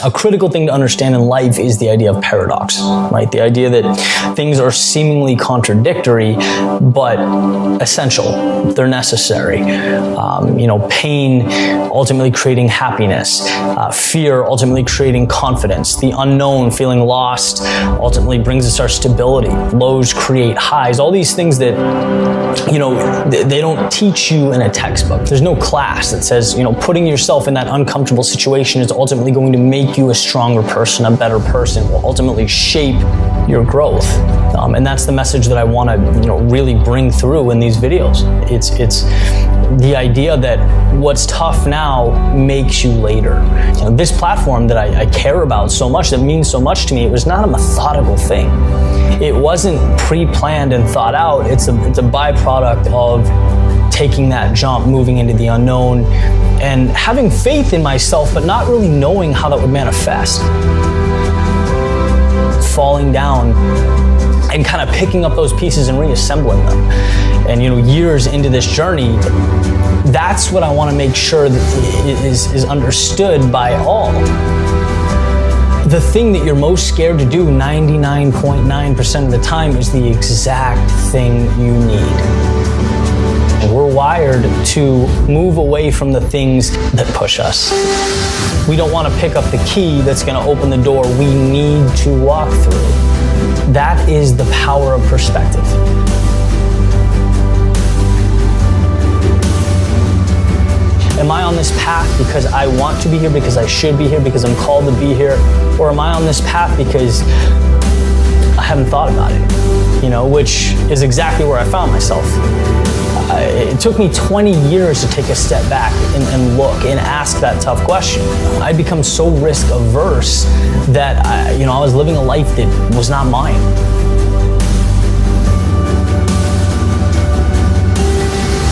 A critical thing to understand in life is the idea of paradox, right? The idea that things are seemingly contradictory, but essential. They're necessary. Pain ultimately creating happiness, fear ultimately creating confidence, the unknown, feeling lost, ultimately brings us our stability. Lows create highs. All these things that, they don't teach you in a textbook. There's no class that says, putting yourself in that uncomfortable situation is ultimately going to make you a stronger person, a better person, will ultimately shape your growth. And that's the message that I want to, really bring through in these videos. It's the idea that what's tough now makes you later. This platform that I care about so much, that means so much to me, it was not a methodical thing. It wasn't pre-planned and thought out. It's a byproduct of taking that jump, moving into the unknown, and having faith in myself, but not really knowing how that would manifest. Falling down and kind of picking up those pieces and reassembling them. And years into this journey, that's what I want to make sure that is understood by all. The thing that you're most scared to do 99.9% of the time is the exact thing you need. We're wired to move away from the things that push us. We don't want to pick up the key that's going to open the door we need to walk through. That is the power of perspective. Am I on this path because I want to be here, because I should be here, because I'm called to be here? Or am I on this path because I haven't thought about it? Which is exactly where I found myself. It took me 20 years to take a step back and look and ask that tough question. I'd become so risk averse that I was living a life that was not mine.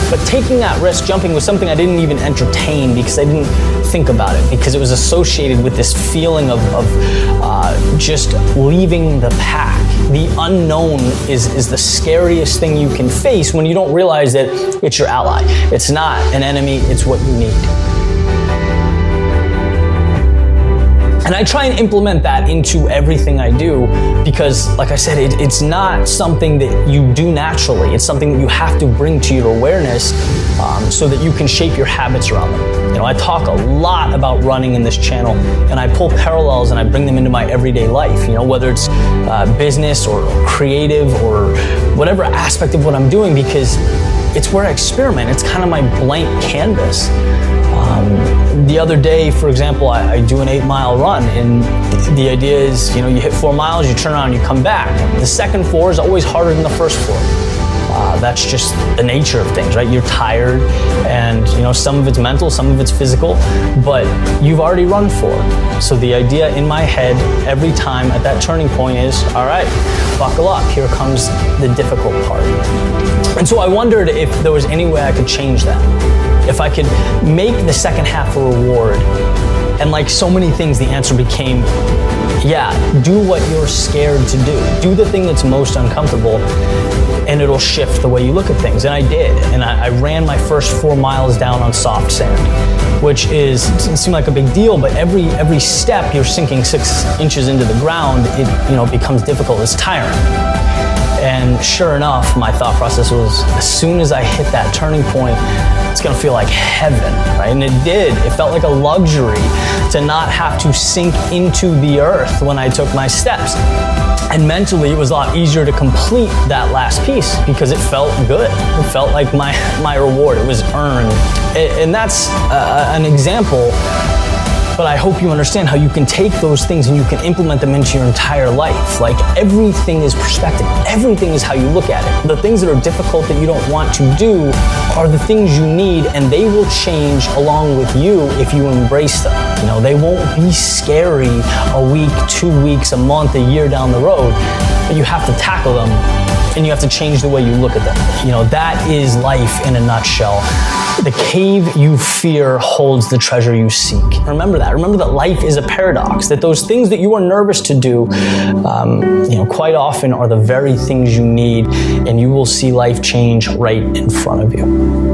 But taking that risk, jumping, was something I didn't even entertain because I didn't think about it, because it was associated with this feeling of just leaving the pack. The unknown is the scariest thing you can face when you don't realize that it's your ally. It's not an enemy, it's what you need. And I try and implement that into everything I do because, like I said, it's not something that you do naturally. It's something that you have to bring to your awareness so that you can shape your habits around them. I talk a lot about running in this channel, and I pull parallels and I bring them into my everyday life, whether it's business or creative or whatever aspect of what I'm doing, because it's where I experiment. It's kind of my blank canvas. The other day, for example, I do an 8-mile run, and the idea is, you hit 4 miles, you turn around, you come back. The second 4 is always harder than the first 4. That's just the nature of things, right? You're tired, and some of it's mental, some of it's physical, but you've already run 4. So the idea in my head every time at that turning point is, all right, buckle up, here comes the difficult part. And so I wondered if there was any way I could change that. If I could make the second half a reward. And like so many things, the answer became, yeah, do what you're scared to do. Do the thing that's most uncomfortable, and it'll shift the way you look at things. And I did. And I ran my first 4 miles down on soft sand, which doesn't seem like a big deal, but every step you're sinking 6 inches into the ground, it becomes difficult. It's tiring. And sure enough, my thought process was, as soon as I hit that turning point, it's gonna feel like heaven, right? And it did. It felt like a luxury to not have to sink into the earth when I took my steps. And mentally, it was a lot easier to complete that last piece because it felt good. It felt like my reward. It was earned. And that's an example. But I hope you understand how you can take those things and you can implement them into your entire life. Like, everything is perspective. Everything is how you look at it. The things that are difficult that you don't want to do are the things you need, and they will change along with you if you embrace them. They won't be scary a week, 2 weeks, a month, a year down the road, but you have to tackle them and you have to change the way you look at them. That is life in a nutshell. The cave you fear holds the treasure you seek. Remember that. Remember that life is a paradox, that those things that you are nervous to do, quite often are the very things you need, and you will see life change right in front of you.